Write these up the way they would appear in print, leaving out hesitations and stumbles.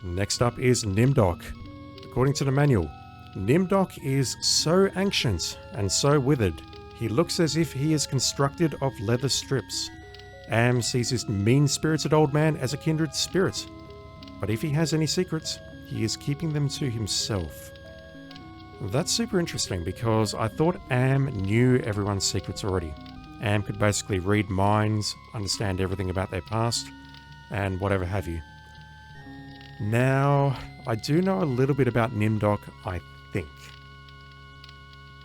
Next up is Nimdok. According to the manual, Nimdok is so ancient and so withered, he looks as if he is constructed of leather strips. Am sees this mean-spirited old man as a kindred spirit, but if he has any secrets, he is keeping them to himself. That's super interesting because I thought Am knew everyone's secrets already. Am could basically read minds, understand everything about their past, and whatever have you. Now, I do know a little bit about Nimdok, I think.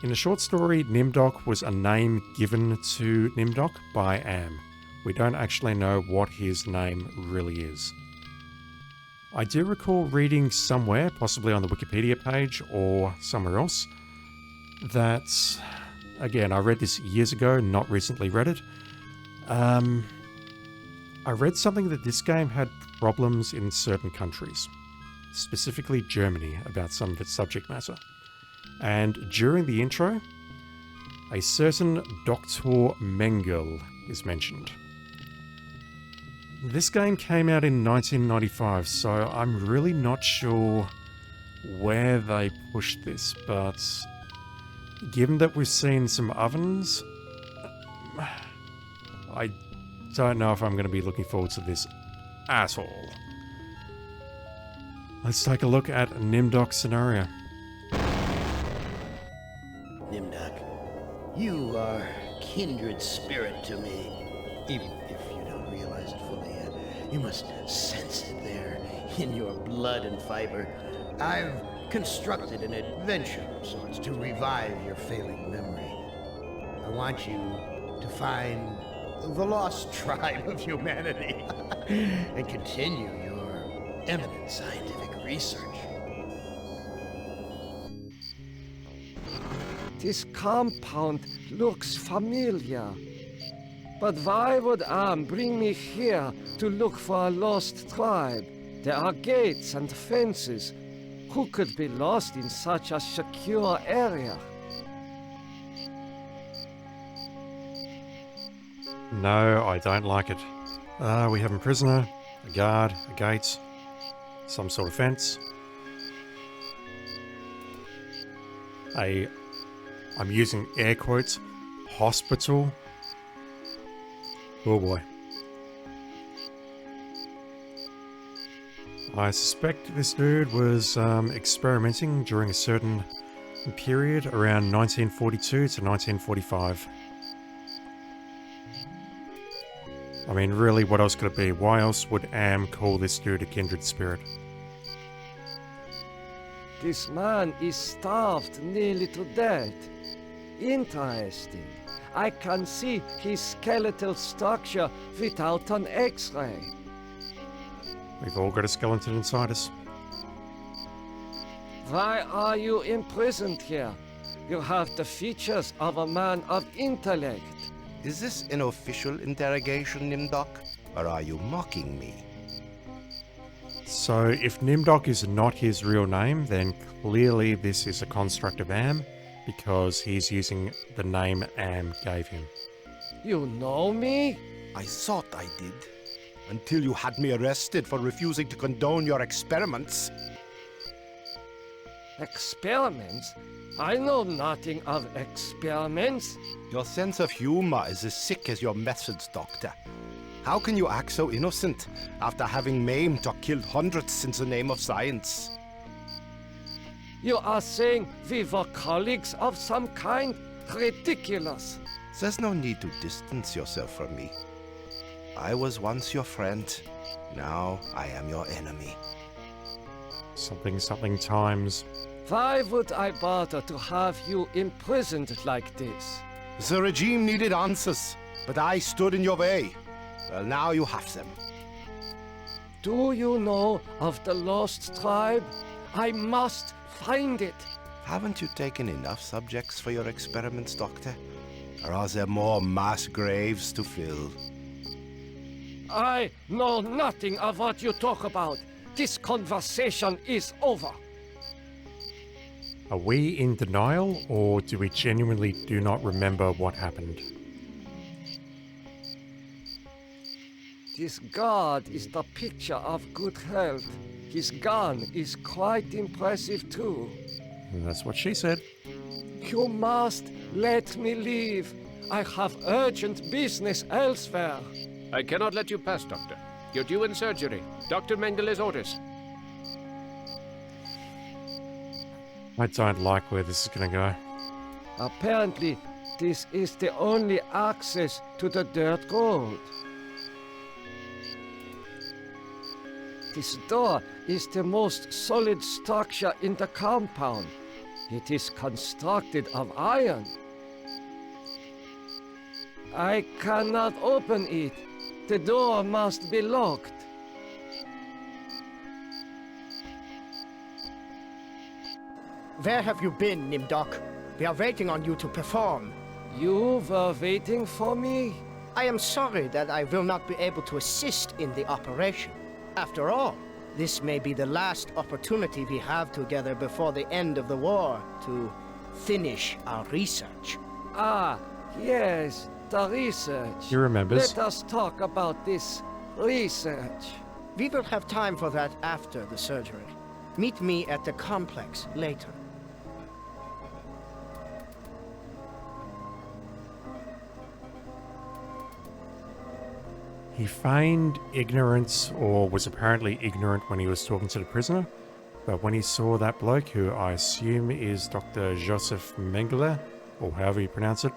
In the short story, Nimdok was a name given to Nimdok by Am. We don't actually know what his name really is. I do recall reading somewhere, possibly on the Wikipedia page or somewhere else, that, again, I read this years ago, not recently read it. I read something that this game had problems in certain countries, specifically Germany, about some of its subject matter. And during the intro, a certain Dr. Mengele is mentioned. This game came out in 1995, so I'm really not sure where they pushed this, but given that we've seen some ovens, I don't know if I'm going to be looking forward to this at all. Let's take a look at Nimdok's scenario. Nimdok, you are kindred spirit to me. Even if you don't realize it fully yet, you must sense it there in your blood and fiber. I've constructed an adventure of sorts to revive your failing memory. I want you to find the lost tribe of humanity and continue your eminent scientific research. This compound looks familiar. But why would Am bring me here to look for a lost tribe? There are gates and fences. Who could be lost in such a secure area? No, I don't like it. We have a prisoner, a guard, a gate, some sort of fence. I'm using air quotes, hospital. Oh boy. I suspect this dude was experimenting during a certain period around 1942 to 1945. I mean, really, what else could it be? Why else would Am call this dude a kindred spirit? This man is starved nearly to death. Interesting. I can see his skeletal structure without an X-ray. We've all got a skeleton inside us. Why are you imprisoned here? You have the features of a man of intellect. Is this an official interrogation, Nimdok? Or are you mocking me? So, if Nimdok is not his real name, then clearly this is a construct of Am, because he's using the name Am gave him. You know me? I thought I did. Until you had me arrested for refusing to condone your experiments. Experiments? I know nothing of experiments. Your sense of humor is as sick as your methods, Doctor. How can you act so innocent after having maimed or killed hundreds in the name of science? You are saying we were colleagues of some kind? Ridiculous. There's no need to distance yourself from me. I was once your friend. Now I am your enemy. Something times. Why would I bother to have you imprisoned like this? The regime needed answers, but I stood in your way. Well, now you have them. Do you know of the lost tribe? I must find it. Haven't you taken enough subjects for your experiments, Doctor? Or are there more mass graves to fill? I know nothing of what you talk about. This conversation is over. Are we in denial, or do we genuinely do not remember what happened? This god is the picture of good health. His gun is quite impressive too. That's what she said. You must let me leave. I have urgent business elsewhere. I cannot let you pass, Doctor. You're due in surgery. Dr. Mengel's orders. I don't like where this is going to go. Apparently, this is the only access to the dirt gold. This door is the most solid structure in the compound. It is constructed of iron. I cannot open it. The door must be locked. Where have you been, Nimdok? We are waiting on you to perform. You were waiting for me? I am sorry that I will not be able to assist in the operation. After all, this may be the last opportunity we have together before the end of the war to finish our research. Ah, yes, the research. He remembers. Let us talk about this research. We will have time for that after the surgery. Meet me at the complex later. He feigned ignorance, or was apparently ignorant when he was talking to the prisoner, but when he saw that bloke, who I assume is Dr. Joseph Mengele, or however you pronounce it,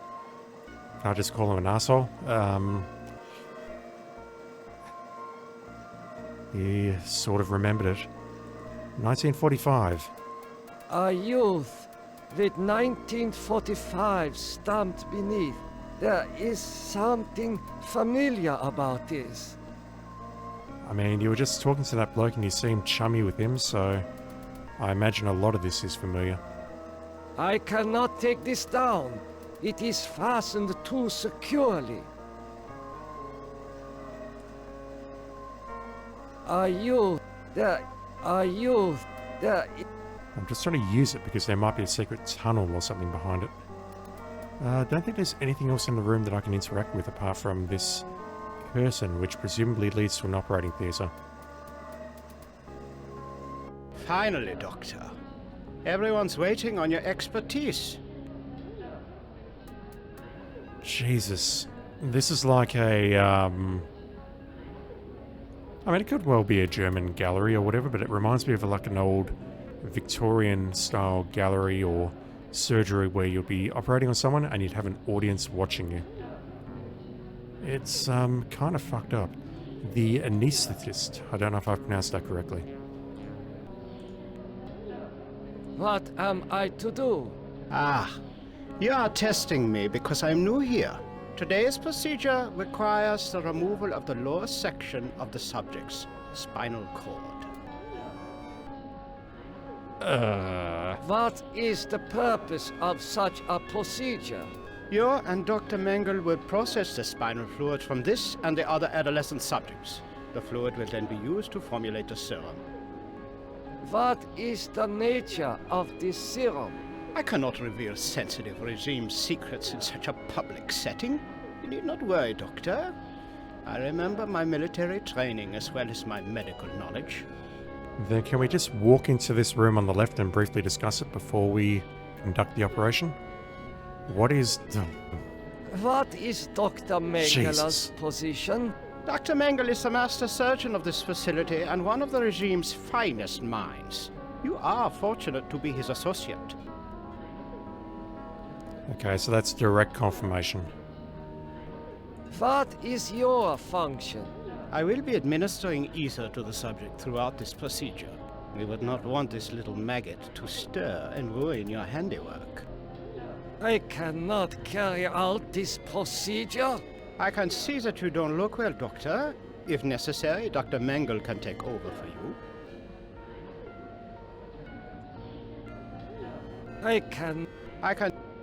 I'll just call him an asshole, he sort of remembered it. 1945. A youth with 1945 stamped beneath. There is something familiar about this. I mean, you were just talking to that bloke and you seemed chummy with him, so I imagine a lot of this is familiar. I cannot take this down. It is fastened too securely. A youth, there. I'm just trying to use it because there might be a secret tunnel or something behind it. I don't think there's anything else in the room that I can interact with apart from this person, which presumably leads to an operating theatre. Finally, Doctor. Everyone's waiting on your expertise. Jesus. This is like a, I mean, it could well be a German gallery or whatever, but it reminds me of like an old Victorian-style gallery or surgery where you'll be operating on someone and you'd have an audience watching you. It's kind of fucked up. The anesthetist. I don't know if I've pronounced that correctly. What am I to do? Ah, you are testing me because I'm new here. Today's procedure requires the removal of the lower section of the subject's spinal cord. What is the purpose of such a procedure? You and Dr. Mengel will process the spinal fluid from this and the other adolescent subjects. The fluid will then be used to formulate the serum. What is the nature of this serum? I cannot reveal sensitive regime secrets in such a public setting. You need not worry, Doctor. I remember my military training as well as my medical knowledge. Then can we just walk into this room on the left and briefly discuss it before we conduct the operation? What is... What is Dr. Mengele's Jesus. position? Dr. Mengel is the master surgeon of this facility and one of the regime's finest minds. You are fortunate to be his associate. Okay, so that's direct confirmation. What is your function? I will be administering ether to the subject throughout this procedure. We would not want this little maggot to stir and ruin your handiwork. I cannot carry out this procedure. I can see that you don't look well, Doctor. If necessary, Dr. Mengel can take over for you. I can...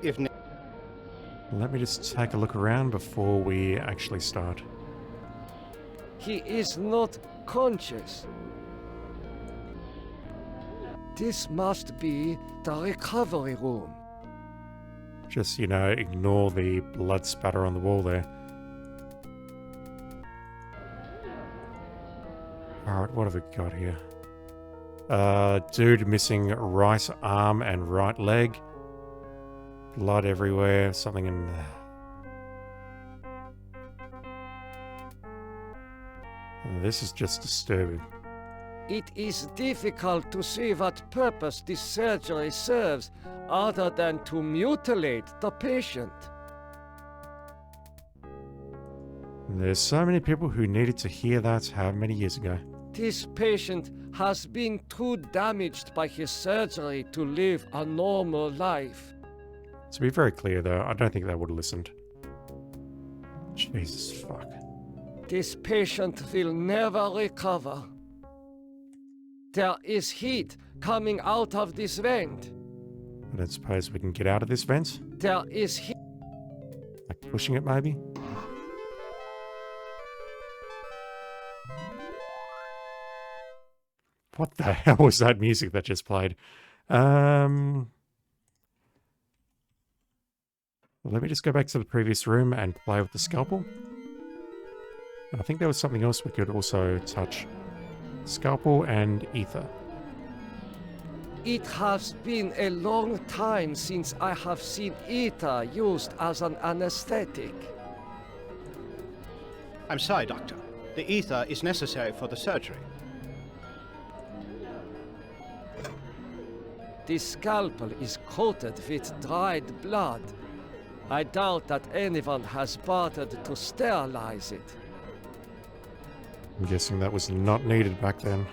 If ne- Let me just take a look around before we actually start. He is not conscious. This must be the recovery room. Just, you know, ignore the blood spatter on the wall there. Alright, what have we got here? Dude missing right arm and right leg. Blood everywhere. Something in... This is just disturbing. It is difficult to see what purpose this surgery serves other than to mutilate the patient. There's so many people who needed to hear that how many years ago. This patient has been too damaged by his surgery to live a normal life. To be very clear though, I don't think they would have listened. Jesus fuck. This patient will never recover. There is heat coming out of this vent. I don't suppose we can get out of this vent? There is heat. Like pushing it maybe? What the hell was that music that just played? Let me just go back to the previous room and play with the scalpel. I think there was something else we could also touch. Scalpel and ether. It has been a long time since I have seen ether used as an anesthetic. I'm sorry, Doctor. The ether is necessary for the surgery. The scalpel is coated with dried blood. I doubt that anyone has bothered to sterilize it. I'm guessing that was not needed back then.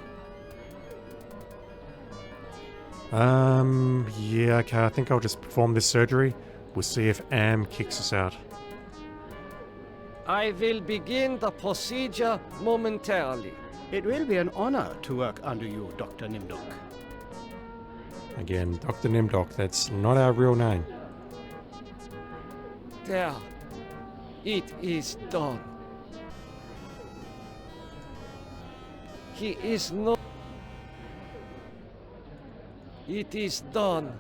Yeah, okay, I think I'll just perform this surgery. We'll see if Am kicks us out. I will begin the procedure momentarily. It will be an honor to work under you, Dr. Nimdok. Again, Dr. Nimdok, that's not our real name. There. It is done. He is not... It is done.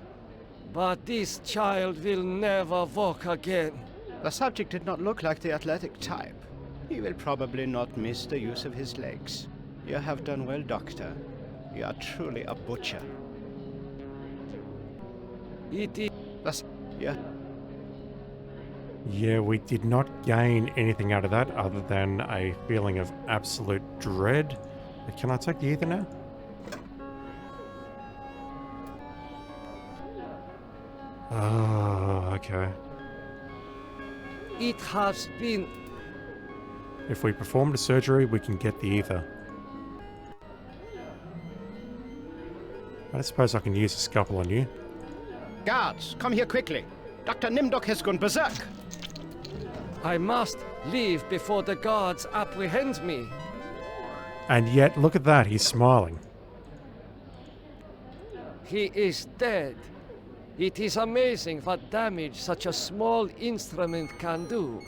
But this child will never walk again. The subject did not look like the athletic type. He will probably not miss the use of his legs. You have done well, Doctor. You are truly a butcher. It is... Yeah. Yeah, we did not gain anything out of that other than a feeling of absolute dread. Can I take the ether now? Oh, okay. It has been... If we perform the surgery, we can get the ether. I suppose I can use a scalpel on you. Guards, come here quickly. Dr. Nimdok has gone berserk. I must leave before the guards apprehend me. And yet, look at that, he's smiling. He is dead. It is amazing what damage such a small instrument can do.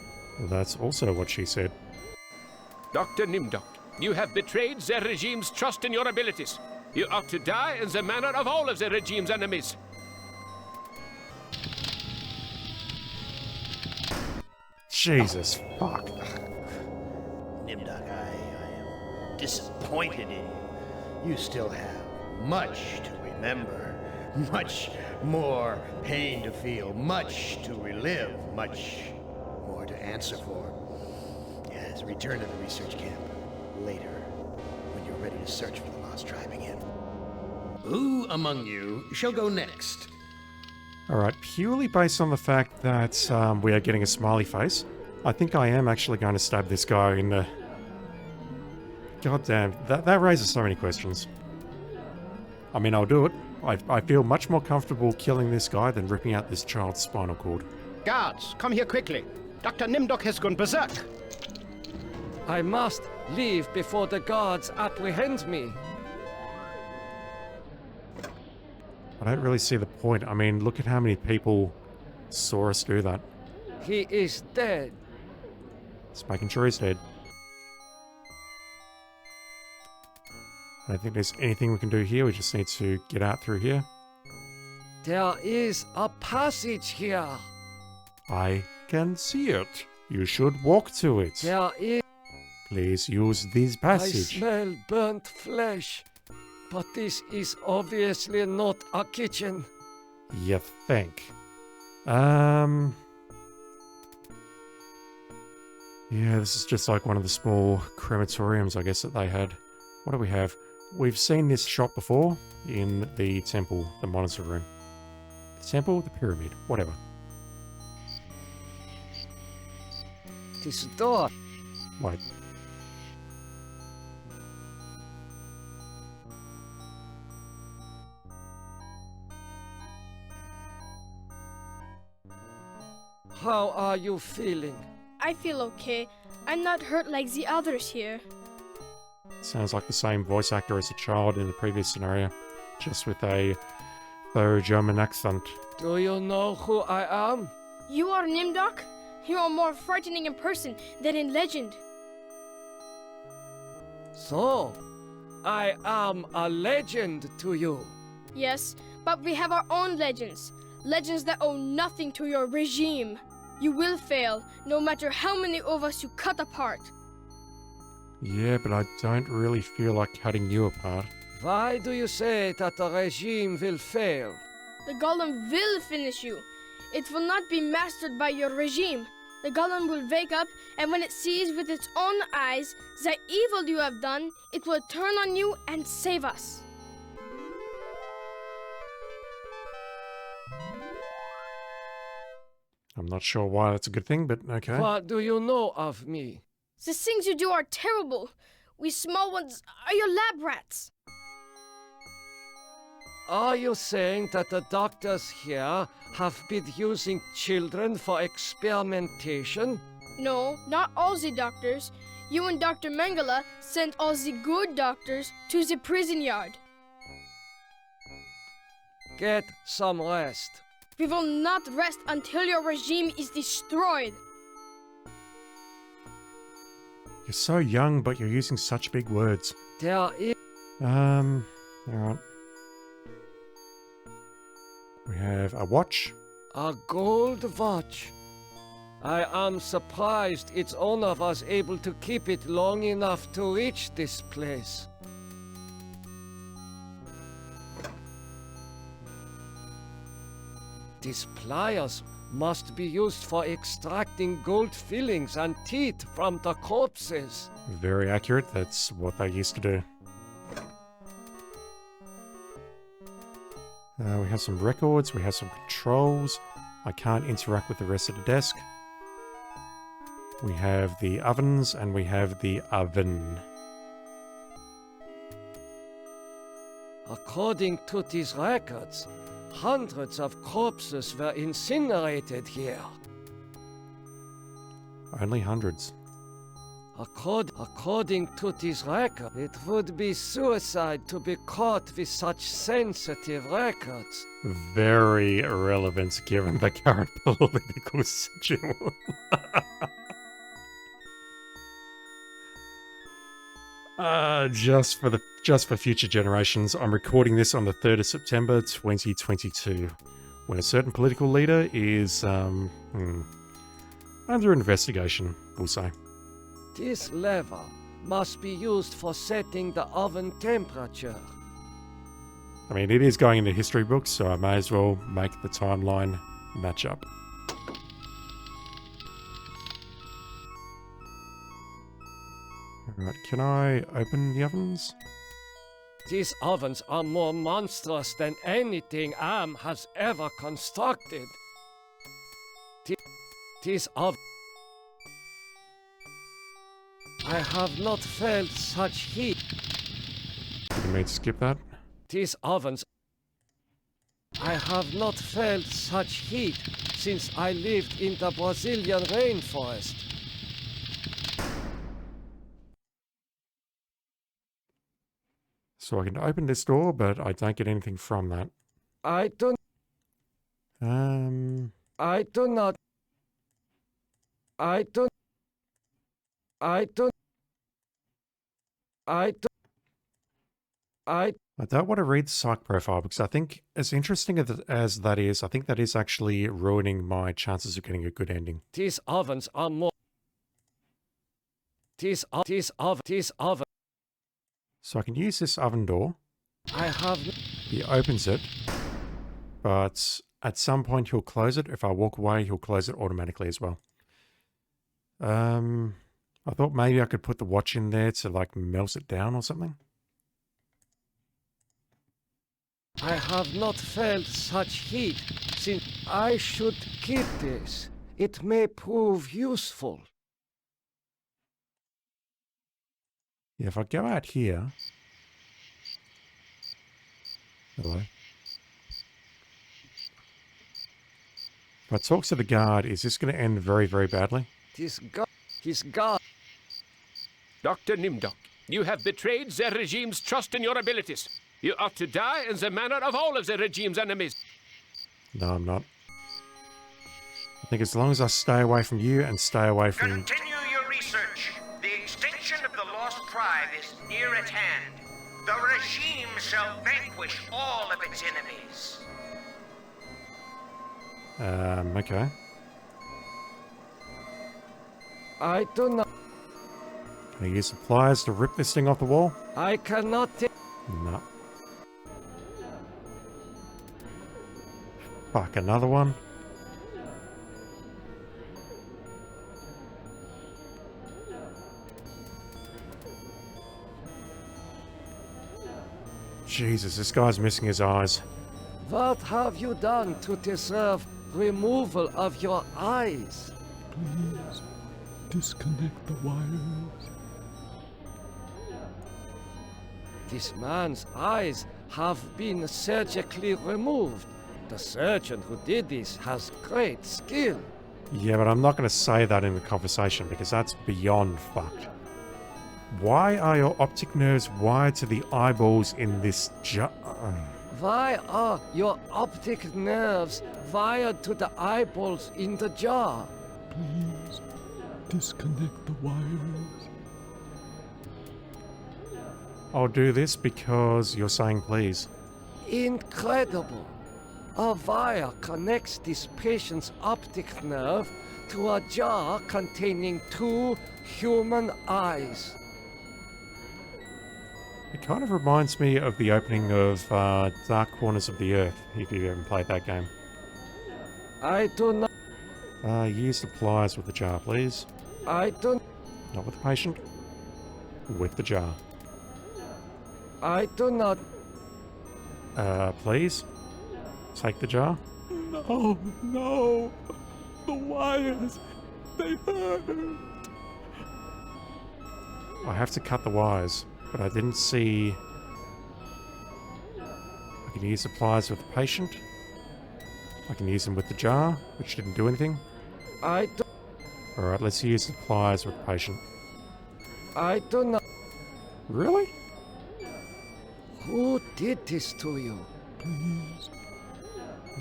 That's also what she said. Dr. Nimdok, you have betrayed the regime's trust in your abilities. You ought to die in the manner of all of the regime's enemies. Jesus fuck. Nimdok, I am disappointed in you. You still have much to remember, much more pain to feel, much to relive, much more to answer for. Yes, return to the research camp later, when you're ready to search for the lost tribe again. Who among you shall go next? Alright, purely based on the fact that we are getting a smiley face, I think I am actually going to stab this guy in the... God damn, that raises so many questions. I mean, I'll do it. I feel much more comfortable killing this guy than ripping out this child's spinal cord. Guards, come here quickly. Dr. Nimdok has gone berserk. I must leave before the guards apprehend me. I don't really see the point. I mean, look at how many people saw us do that. He is dead. Just making sure he's dead. I don't think there's anything we can do here. We just need to get out through here. There is a passage here. I can see it. You should walk to it. There is... Please use this I passage. smell burnt flesh. But this is obviously not a kitchen. You think? Yeah, this is just like one of the small crematoriums, I guess, that they had. What do we have? We've seen this shop before in the temple, the monitor room. The temple, the pyramid, whatever. This door. Wait. How are you feeling? I feel okay. I'm not hurt like the others here. Sounds like the same voice actor as a child in the previous scenario, just with a faux German accent. Do you know who I am? You are Nimdok? You are more frightening in person than in legend. So, I am a legend to you. Yes, but we have our own legends. Legends that owe nothing to your regime. You will fail, no matter how many of us you cut apart. Yeah, but I don't really feel like cutting you apart. Why do you say that the regime will fail? The golem will finish you. It will not be mastered by your regime. The golem will wake up, and when it sees with its own eyes the evil you have done, it will turn on you and save us. I'm not sure why that's a good thing, but okay. What do you know of me? The things you do are terrible. We small ones are your lab rats. Are you saying that the doctors here have been using children for experimentation? No, not all the doctors. You and Dr. Mengele sent all the good doctors to the prison yard. Get some rest. We will not rest until your regime is destroyed. You're so young, but you're using such big words. There is Alright. We have a watch. a gold watch. I am surprised its owner was able to keep it long enough to reach this place. These pliers must be used for extracting gold fillings and teeth from the corpses. Very accurate, that's what they used to do. We have some records, we have some controls. I can't interact with the rest of the desk. We have the ovens and we have the oven. According to these records, hundreds of corpses were incinerated here. Only hundreds. According to this record, it would be suicide to be caught with such sensitive records. Very irrelevant given the current political situation. Just for future generations, I'm recording this on the 3rd of September 2022, when a certain political leader is under investigation, we'll say. This lever must be used for setting the oven temperature. I mean, it is going into history books, so I may as well make the timeline match up. Alright, can I open the ovens? These ovens are more monstrous than anything Am has ever constructed. These ovens... I have not felt such heat. You may skip that. These ovens... I have not felt such heat since I lived in the Brazilian rainforest. So I can open this door, but I don't get anything from that. I do not... I don't want to read the psych profile because I think, as interesting as that is, I think that is actually ruining my chances of getting a good ending. These ovens are more... These ovens... So I can use this oven door, I have... He opens it, but at some point he'll close it. If I walk away, he'll close it automatically as well. I thought maybe I could put the watch in there to like melt it down or something. I have not felt such heat since I should keep this. It may prove useful. Yeah, if I go out here... Hello. If I talk to the guard, is this going to end very, very badly? His God. Dr. Nimdok, you have betrayed the regime's trust in your abilities. You ought to die in the manner of all of the regime's enemies. No, I'm not. I think as long as I stay away from you and stay away from... Continue your research. The extinction of the lost tribe is near at hand. The regime shall vanquish all of its enemies. Okay. I do not... Can I use the pliers to rip this thing off the wall? I cannot take... No. Fuck, another one? Jesus, this guy's missing his eyes. What have you done to deserve removal of your eyes? Please, disconnect the wires. This man's eyes have been surgically removed. The surgeon who did this has great skill. Yeah, but I'm not going to say that in the conversation because that's beyond fucked. Why are your optic nerves wired to the eyeballs in this jar? Why are your optic nerves wired to the eyeballs in the jar? Please, disconnect the wires. I'll do this because you're saying please. Incredible! A wire connects this patient's optic nerve to a jar containing 2 human eyes. It kind of reminds me of the opening of Dark Corners of the Earth, if you've ever played that game. I do not... Use the pliers with the jar, please. I don't... Not with the patient. With the jar. I do not... Please? Take the jar. No, no. The wires, they hurt. I have to cut the wires, but I didn't see... I can use the pliers with the patient. I can use them with the jar, which didn't do anything. I do... Alright, let's use the pliers with the patient. I do not... Really? Who did this to you? Please.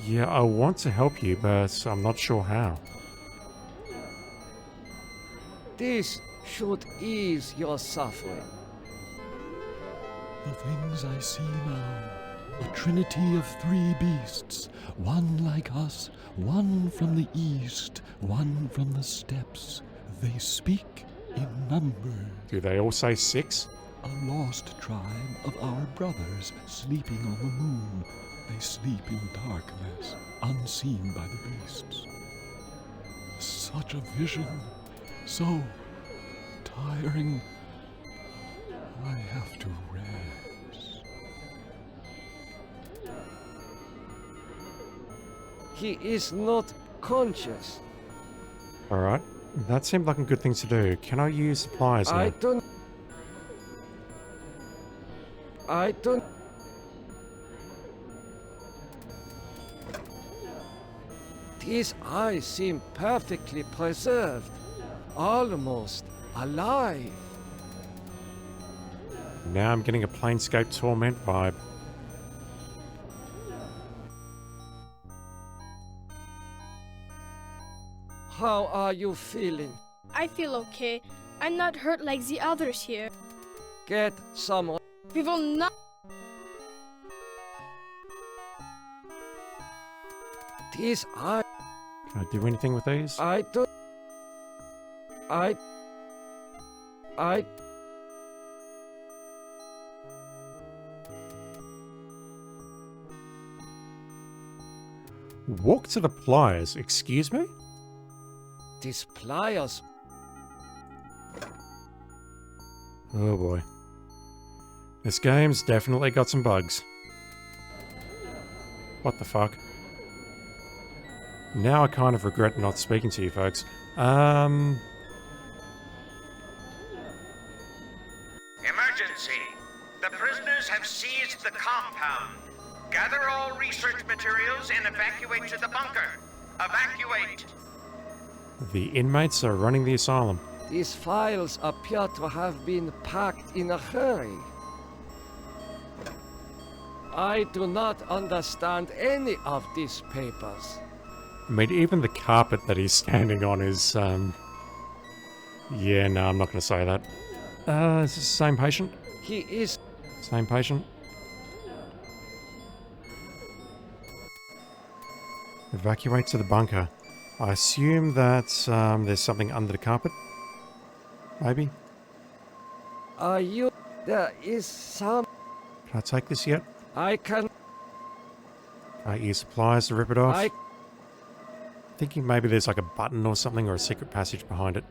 Yeah, I want to help you, but I'm not sure how. This should ease your suffering. The things I see now, a trinity of 3 beasts, one like us, one from the east, one from the steppes. They speak in numbers. Do they all say 6? A lost tribe of our brothers sleeping on the moon. They sleep in darkness, unseen by the beasts. Such a vision, so tiring. I have to rest. He is not conscious. Alright, that seemed like a good thing to do. Can I use the pliers now? I don't... These eyes seem perfectly preserved, almost alive. Now I'm getting a Planescape Torment vibe. How are you feeling? I feel okay. I'm not hurt like the others here. Get some... We will not... These eyes... Can I do anything with these? I do... I... Walk to the pliers, excuse me? These pliers. Oh boy. This game's definitely got some bugs. What the fuck? Now I kind of regret not speaking to you folks. Emergency! The prisoners have seized the compound. Gather all research materials and evacuate to the bunker. Evacuate! The inmates are running the asylum. These files appear to have been packed in a hurry. I do not understand any of these papers. I mean, even the carpet that he's standing on is, yeah, no, I'm not going to say that. Is this the same patient? He is... Same patient? Evacuate to the bunker. I assume that, there's something under the carpet? Maybe? Are you... There is some... Can I take this yet? I can... Ear supplies to rip it off? I... Thinking maybe there's like a button or something or a secret passage behind it.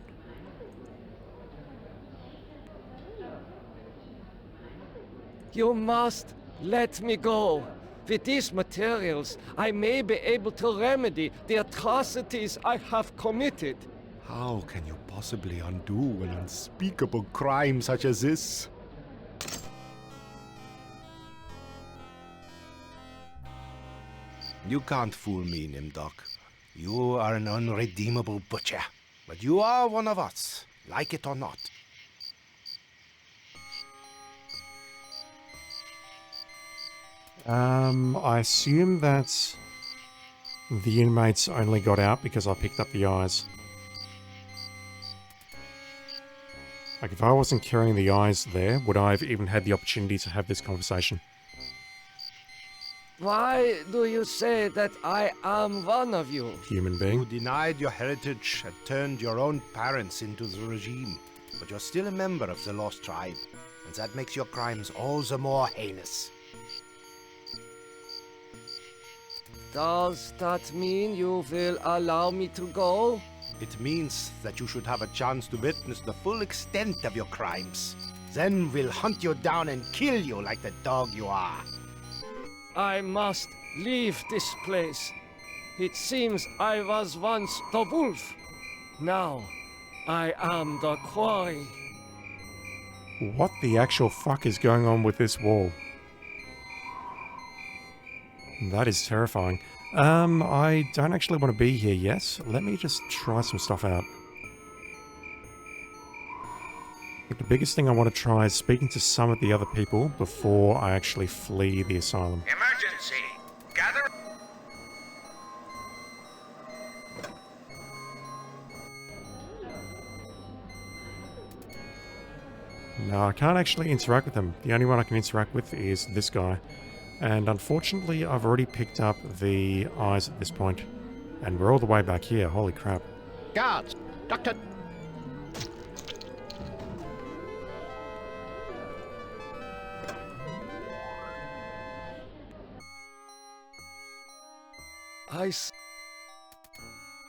You must let me go. With these materials, I may be able to remedy the atrocities I have committed. How can you possibly undo an unspeakable crime such as this? You can't fool me, Nimdok. You are an unredeemable butcher. But you are one of us, like it or not. I assume that the inmates only got out because I picked up the eyes. Like, if I wasn't carrying the eyes there, would I have even had the opportunity to have this conversation? Why do you say that I am one of you? Human You being. denied your heritage and turned your own parents into the regime. But you're still a member of the Lost Tribe, and that makes your crimes all the more heinous. Does that mean you will allow me to go? It means that you should have a chance to witness the full extent of your crimes. Then we'll hunt you down and kill you like the dog you are. I must leave this place. It seems I was once the wolf. Now, I am the quarry. What the actual fuck is going on with this wall? That is terrifying. I don't actually want to be here yet. Let me just try some stuff out. I think the biggest thing I want to try is speaking to some of the other people before I actually flee the asylum. Emergency! Gather... No, I can't actually interact with them. The only one I can interact with is this guy. And unfortunately, I've already picked up the eyes at this point. And we're all the way back here, holy crap. Guards! Doctor...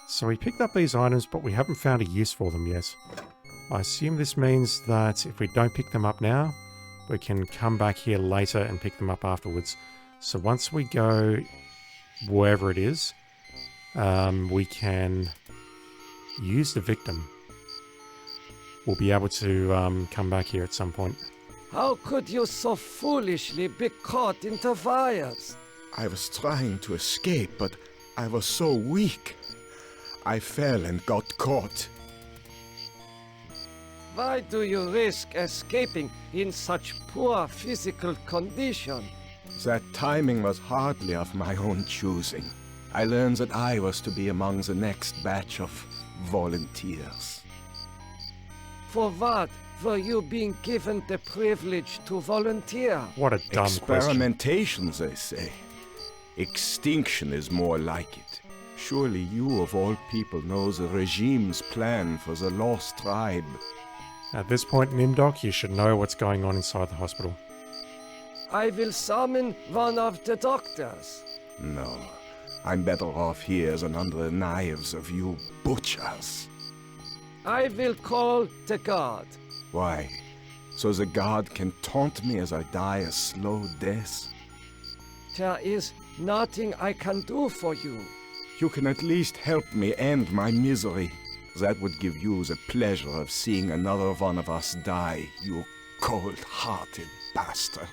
So we picked up these items, but we haven't found a use for them yet. I assume this means that if we don't pick them up now, we can come back here later and pick them up afterwards. So once we go wherever it is, we can use the victim. We'll be able to come back here at some point. How could you so foolishly be caught in the fires? I was trying to escape, but I was so weak. I fell and got caught. Why do you risk escaping in such poor physical condition? That timing was hardly of my own choosing. I learned that I was to be among the next batch of volunteers. For what were you being given the privilege to volunteer? What a dumb question. Experimentation, they say. Extinction is more like it. Surely you of all people know the regime's plan for the Lost Tribe. At this point, Nimdok, you should know what's going on inside the hospital. I will summon one of the doctors. No, I'm better off here than under the knives of you butchers. I will call the guard. Why? So the guard can taunt me as I die a slow death? There is nothing I can do for you. You can at least help me end my misery. That would give you the pleasure of seeing another one of us die, you cold-hearted bastard.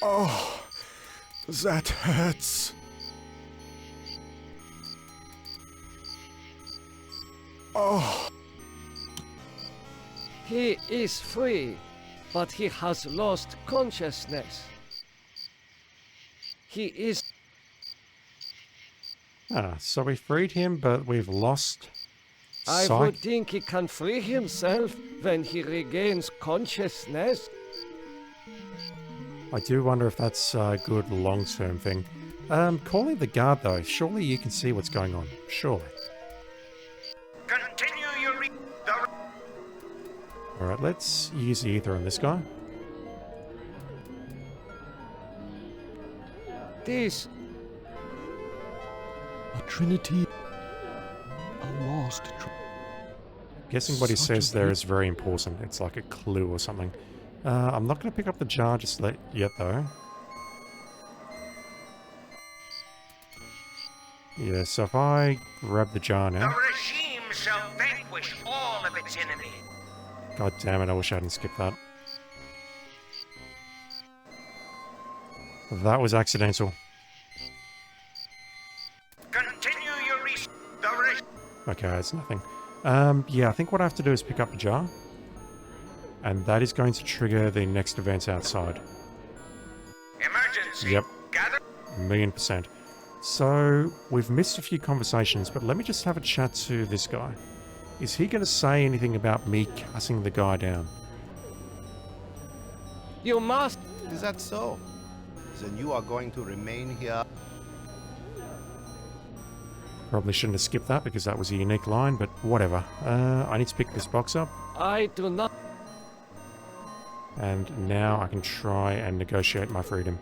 Oh, that hurts. Oh. He is free, but he has lost consciousness. He is... So we freed him, but we've lost I sight. would think he can free himself when he regains consciousness. I do wonder if that's a good long-term thing. Calling the guard, though. Surely you can see what's going on. Surely. Continue your Alright, let's use the ether on this guy. This... A trinity. A lost Guessing what he Such a says there big- is very important. It's like a clue or something. I'm not going to pick up the jar just yet, though. Yeah, so if I grab the jar The now... regime shall vanquish all of its enemies. God damn it, I wish I hadn't skipped that. That was accidental. Continue your Okay, it's nothing. Yeah, I think what I have to do is pick up the jar. And that is going to trigger the next event outside. emergency. Yep. Gather. 1,000,000%. So, we've missed a few conversations, but let me just have a chat to this guy. Is he going to say anything about me cutting the guy down? You must... Is that so? Then you are going to remain here. Probably shouldn't have skipped that because that was a unique line, but whatever. I need to pick this box up. I do not... And now I can try and negotiate my freedom.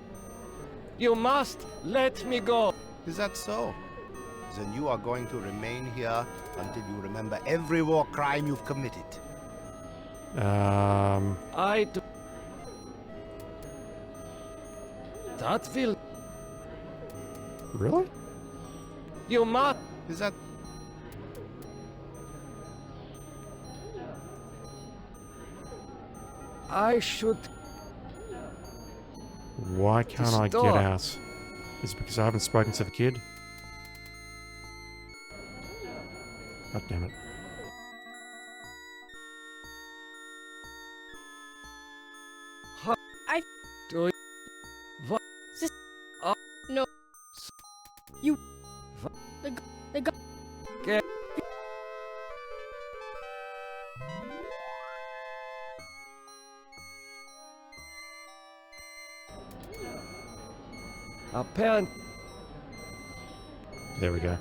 You must let me go. Is that so? Then you are going to remain here until you remember every war crime you've committed. I do... That will... Really? You must... Is that... I should... Why can't I get Stop. out? Is it because I haven't spoken to the kid? God damn it. I... Do it. What? No. You... The Get... Apparently... There we go.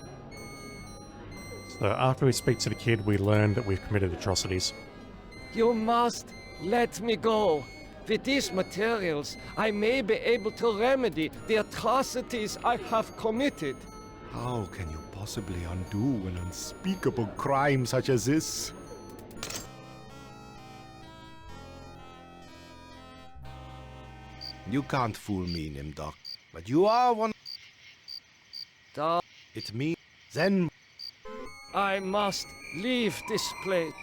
So after we speak to the kid, we learn that we've committed atrocities. You must let me go. With these materials, I may be able to remedy the atrocities I have committed. How can you possibly undo an unspeakable crime such as this? You can't fool me, Nimdok. But you are one... Da- It's me. Then... I must leave this place.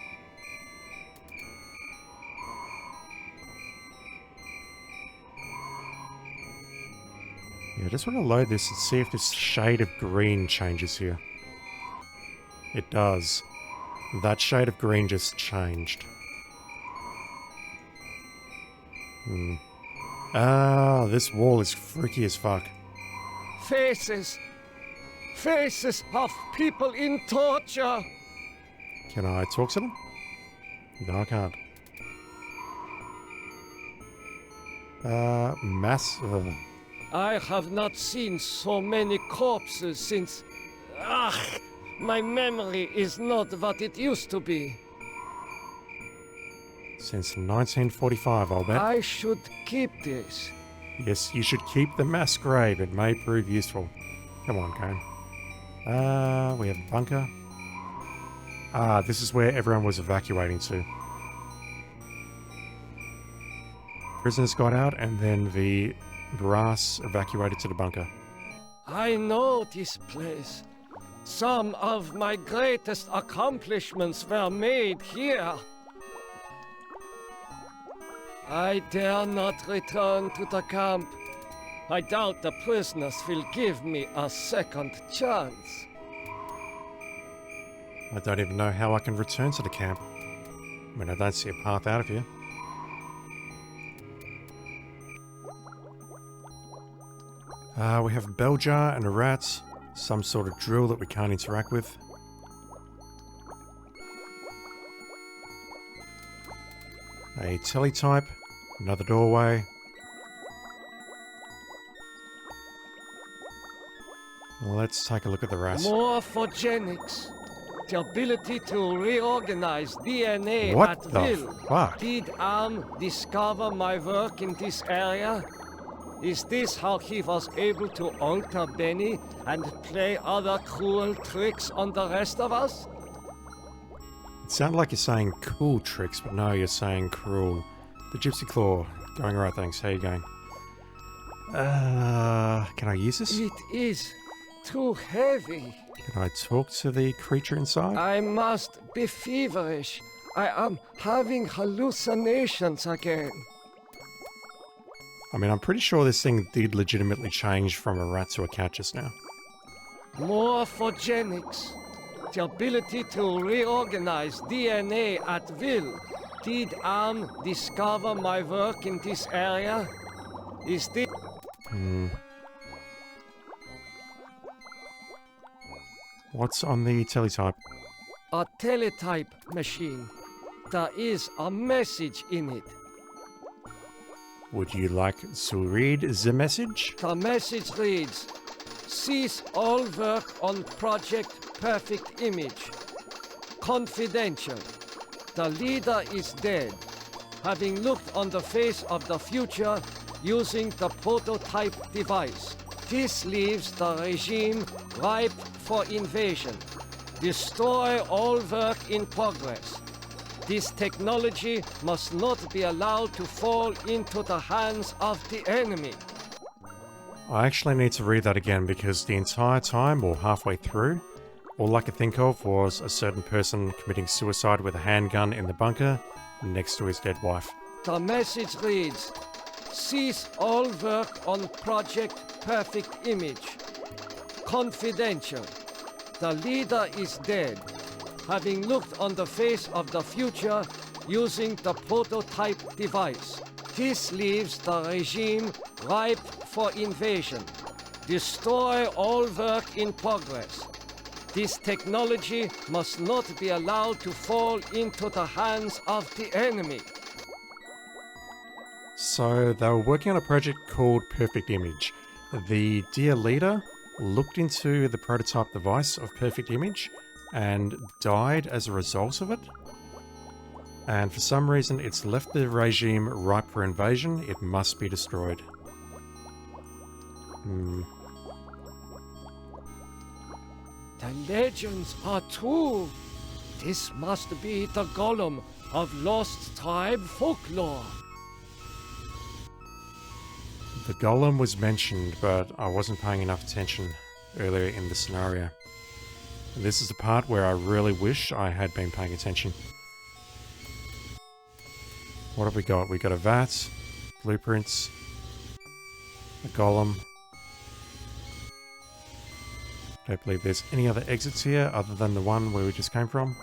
Yeah, I just want to load this and see if this shade of green changes here. It does. That shade of green just changed. Ah, this wall is freaky as fuck. Faces. Faces of people in torture. Can I talk to them? No, I can't. Mass... I have not seen so many corpses since... my memory is not what it used to be. Since 1945, I'll bet. I should keep this. Yes, you should keep the mass grave. It may prove useful. Come on, Kane. We have a bunker. This is where everyone was evacuating to. Prisoners got out, and then the brass evacuated to the bunker. I know this place. Some of my greatest accomplishments were made here. I dare not return to the camp. I doubt the prisoners will give me a second chance. I don't even know how I can return to the camp. I mean, I don't see a path out of here. We have a bell jar and a rat. Some sort of drill that we can't interact with. A teletype. Another doorway. Let's take a look at the rats. Morphogenics. The ability to reorganize DNA What at the will. fuck? Did discover my work in this area? Is this how he was able to alter Benny and play other cruel tricks on the rest of us? It sounded like you're saying cool tricks, but no, you're saying cruel. The Gypsy Claw. Going right, thanks. How you going? Can I use this? It is too heavy. Can I talk to the creature inside? I must be feverish. I am having hallucinations again. I mean, I'm pretty sure this thing did legitimately change from a rat to a cat just now. Morphogenics. The ability to reorganize DNA at will. Did discover my work in this area? Is this... What's on the teletype? A teletype machine. There is a message in it. Would you like to read the message? The message reads, cease all work on Project Perfect Image. Confidential. The leader is dead, having looked on the face of the future using the prototype device. This leaves the regime ripe for invasion. Destroy all work in progress. This technology must not be allowed to fall into the hands of the enemy. I actually need to read that again because the entire time, or halfway through, all I could think of was a certain person committing suicide with a handgun in the bunker next to his dead wife. The message reads, cease all work on Project Perfect Image. Confidential. The leader is dead, having looked on the face of the future using the prototype device. This leaves the regime ripe for invasion. Destroy all work in progress. This technology must not be allowed to fall into the hands of the enemy. So they were working on a project called Perfect Image. The dear leader looked into the prototype device of Perfect Image and died as a result of it. And for some reason it's left the regime ripe for invasion. It must be destroyed. The legends are true. This must be the golem of lost tribe folklore. The golem was mentioned, but I wasn't paying enough attention earlier in the scenario. And this is the part where I really wish I had been paying attention. What have we got? We got a vat, blueprints, a golem. Don't believe there's any other exits here other than the one where we just came from.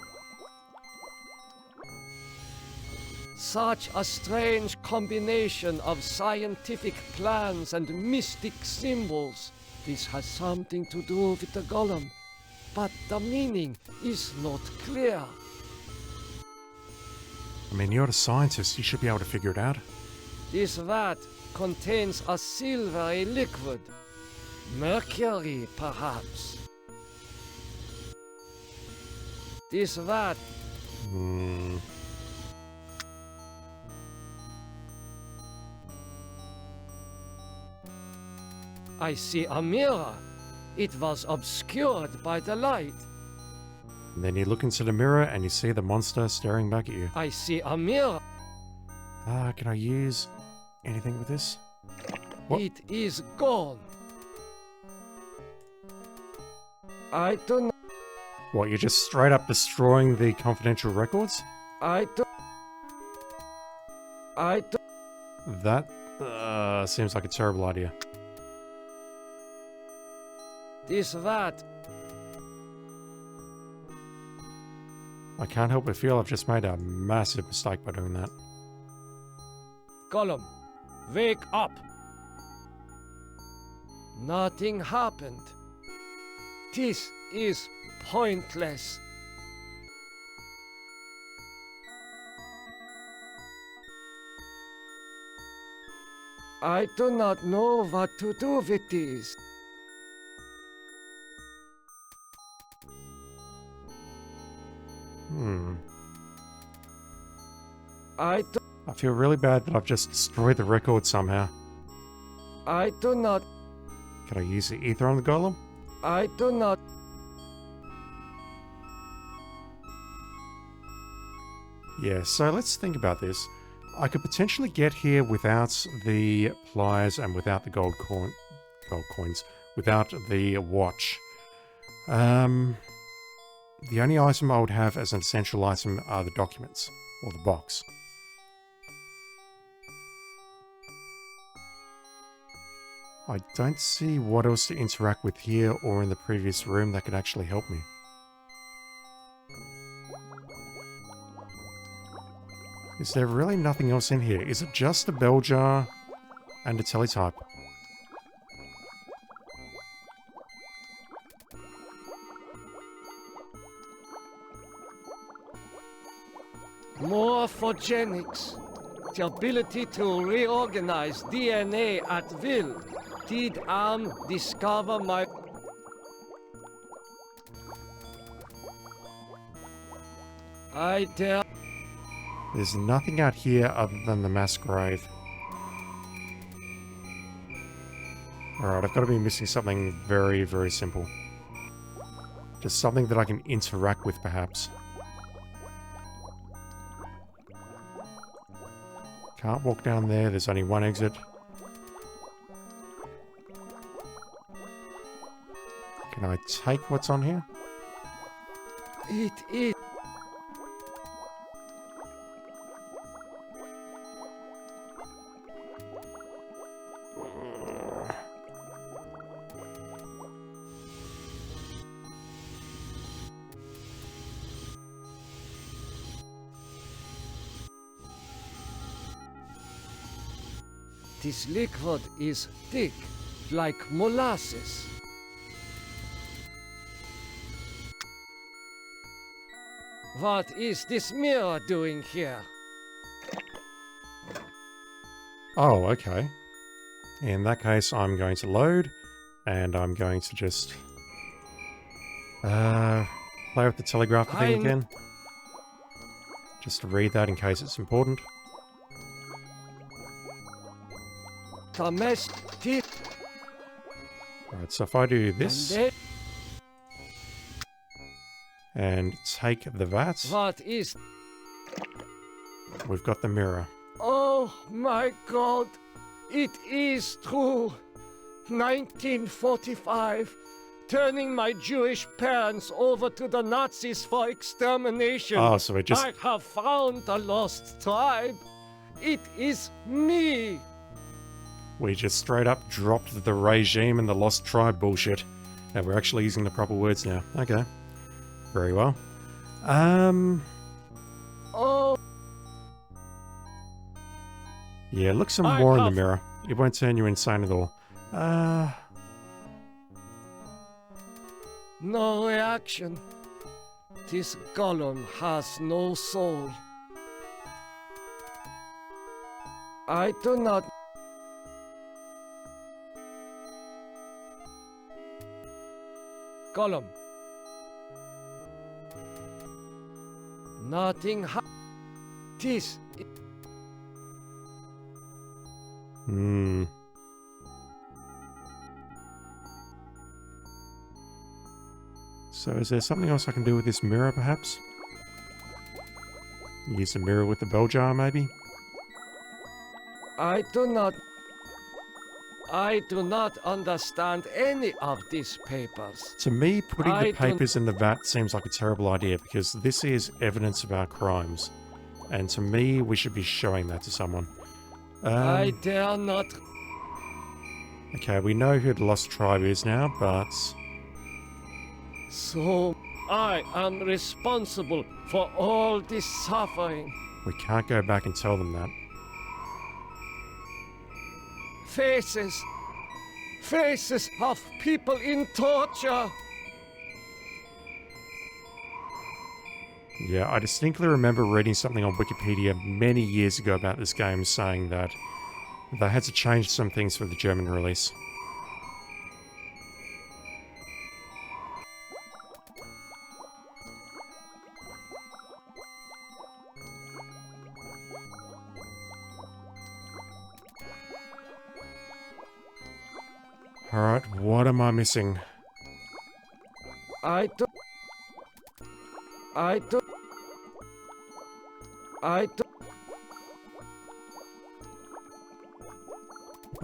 Such a strange combination of scientific plans and mystic symbols. This has something to do with the golem, but the meaning is not clear. I mean, you're a scientist, you should be able to figure it out. This vat contains a silvery liquid. Mercury, perhaps. This vat... I see a mirror. It was obscured by the light. And then you look into the mirror and you see the monster staring back at you. I see a mirror. Can I use anything with this? What? It is gone. I do not. What, you're just straight up destroying the confidential records? I do. That seems like a terrible idea. This rat. I can't help but feel I've just made a massive mistake by doing that. Gollum, wake up. Nothing happened. This is pointless. I do not know what to do with this. I feel really bad that I've just destroyed the record somehow. I do not. Can I use the ether on the golem? I do not. Yeah, so let's think about this. I could potentially get here without the pliers and without the gold coins, without the watch. The only item I would have as an essential item are the documents, or the box. I don't see what else to interact with here or in the previous room that could actually help me. Is there really nothing else in here? Is it just a bell jar and a teletype? Morphogenics. The ability to reorganize DNA at will. Did discover my... I dare... There's nothing out here other than the mass grave. Alright, I've got to be missing something very, very simple. Just something that I can interact with, perhaps. Can't walk down there, there's only one exit. Can I take what's on here? It is... This liquid is thick, like molasses. What is this mirror doing here? Oh, okay. In that case, I'm going to load, and I'm going to just play with the telegraph thing again. Just to read that in case it's important. Alright, so if I do this and take the vat, what is... we've got the mirror. Oh my god, it is true. 1945, turning my Jewish parents over to the Nazis for extermination. Oh, so it just... I have found the lost tribe. It is me. We just straight up dropped the regime and the lost tribe bullshit. And we're actually using the proper words now. Okay. Very well. Oh. Yeah, look some more in the mirror. It won't turn you insane at all. No reaction. This golem has no soul. I do not... Gollum. Nothing this. So is there something else I can do with this mirror, perhaps? Use the mirror with the bell jar, maybe? I do not understand any of these papers. To me, putting I the don't- papers in the vat seems like a terrible idea because this is evidence of our crimes. And to me, we should be showing that to someone. I dare not. Okay, we know who the Lost Tribe is now, but... So I am responsible for all this suffering. we can't go back and tell them that. Faces of people in torture. Yeah, I distinctly remember reading something on Wikipedia many years ago about this game saying that they had to change some things for the German release. Alright, what am I missing? I do. I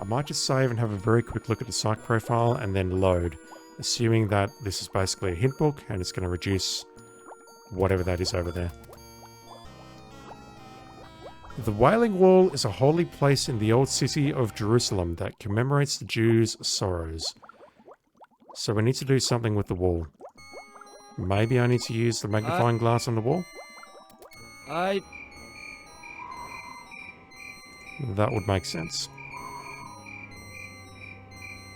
might just save and have a very quick look at the psych profile and then load, assuming that this is basically a hint book and it's going to reduce whatever that is over there. The Wailing Wall is a holy place in the old city of Jerusalem that commemorates the Jews' sorrows. So we need to do something with the wall. Maybe I need to use the magnifying glass on the wall? That would make sense.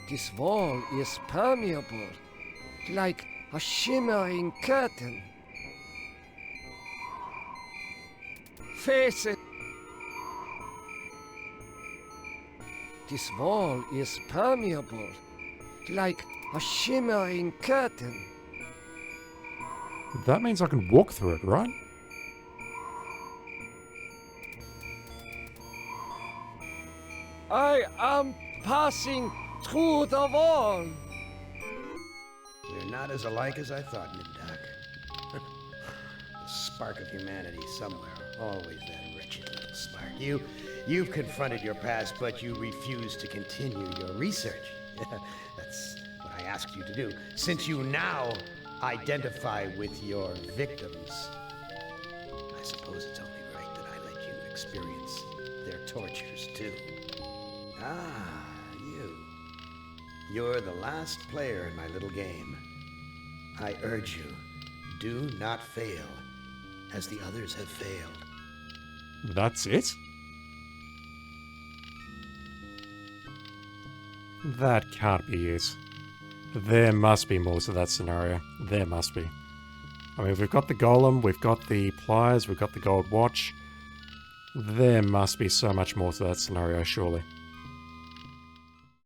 This wall is permeable, like a shimmering curtain. Face it. This wall is permeable, like a shimmering curtain. That means I can walk through it, right? I am passing through the wall. We're not as alike as I thought, Nimdok. A spark of humanity somewhere. Always that wretched little spark. You've confronted your past, but you refuse to continue your research. That's what I asked you to do. Since you now identify with your victims, I suppose it's only right that I let you experience their tortures too. Ah, you. You're the last player in my little game. I urge you, do not fail, as the others have failed. That's it? That can't be it. There must be more to that scenario. There must be. I mean, we've got the golem, we've got the pliers, we've got the gold watch. There must be so much more to that scenario, surely.